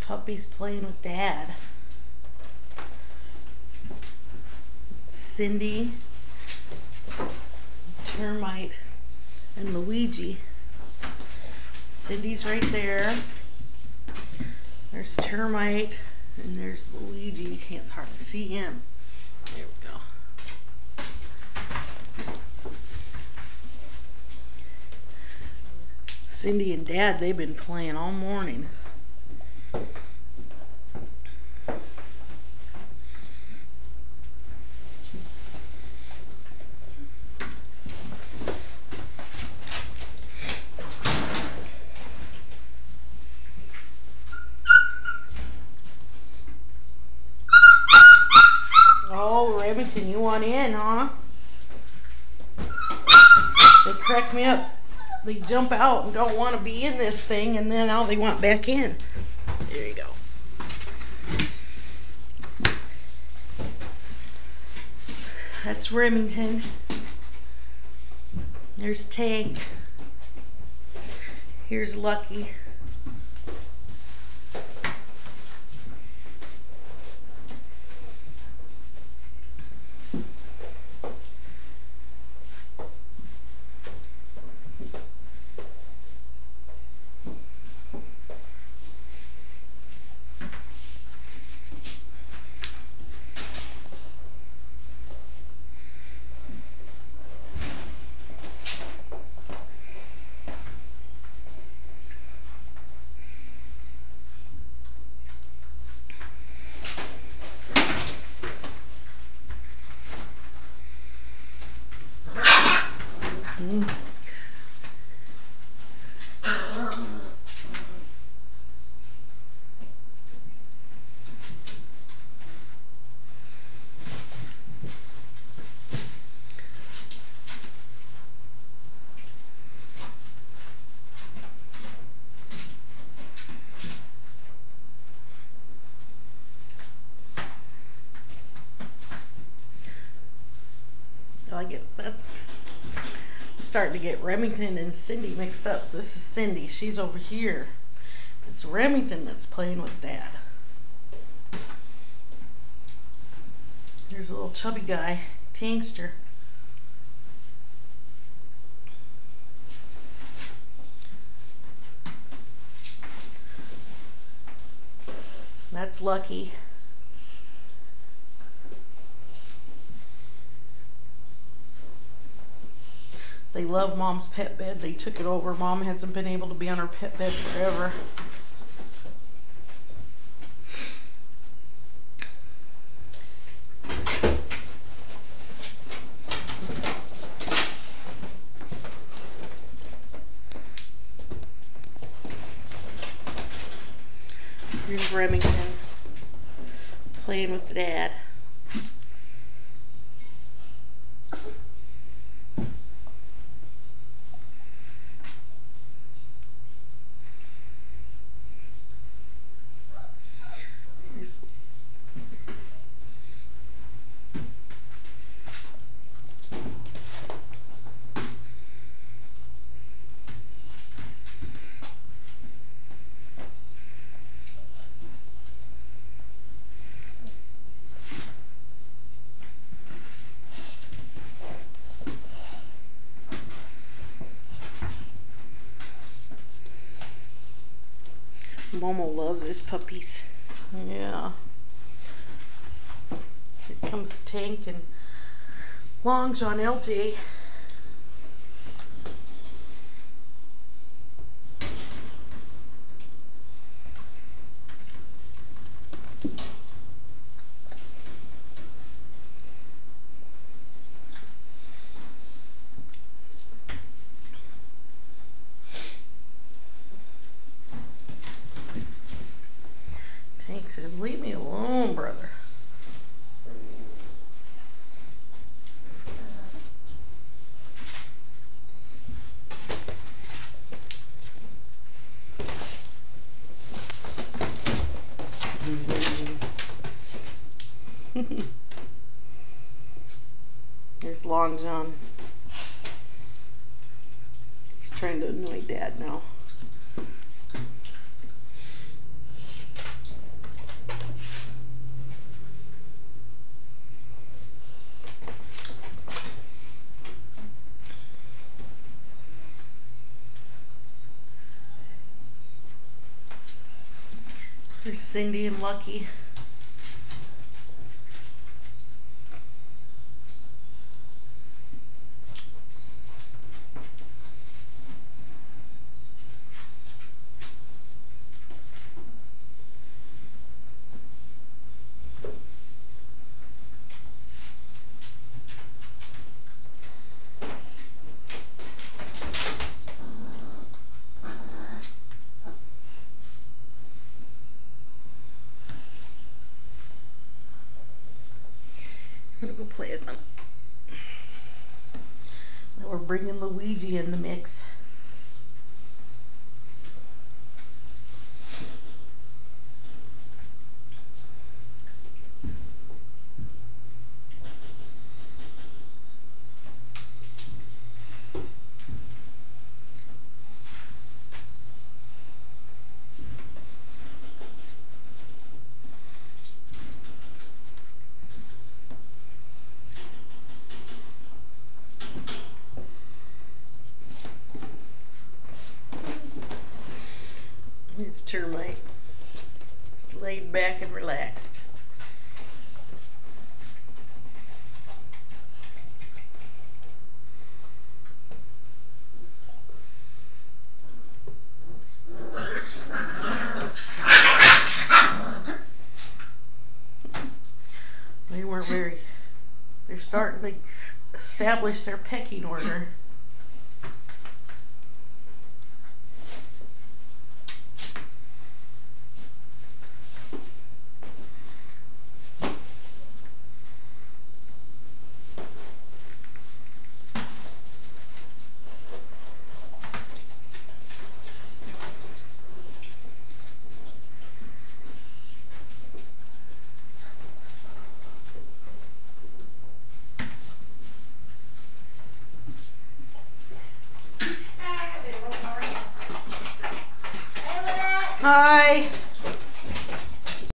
Puppy's playing with Dad. Cindy, Termite, and Luigi. Cindy's right there. There's Termite, and there's Luigi. You can't hardly see him. There we go. Cindy and Dad, they've been playing all morning. Oh, Remington, you want in, huh? They crack me up. They jump out and don't want to be in this thing, and then now they want back in. There you go. That's Remington. There's Tank. Here's Lucky. I'm starting to get Remington and Cindy mixed up. So this is Cindy. She's over here. It's Remington that's playing with Dad. Here's a little chubby guy, Tankster. That's Lucky. They love Mom's pet bed. They took it over. Mom hasn't been able to be on her pet bed forever. Here's Remington playing with Dad. Momo loves his puppies. Yeah. Here comes Tank and Long John LJ. Tank says, "Leave me alone, brother." There's Long John. He's trying to annoy Dad now. There's Cindy and Lucky. I'm gonna go play with them. Now we're bringing Luigi in the mix. It's Termite. Just laid back and relaxed. They weren't very, they're starting to establish their pecking order. Hi.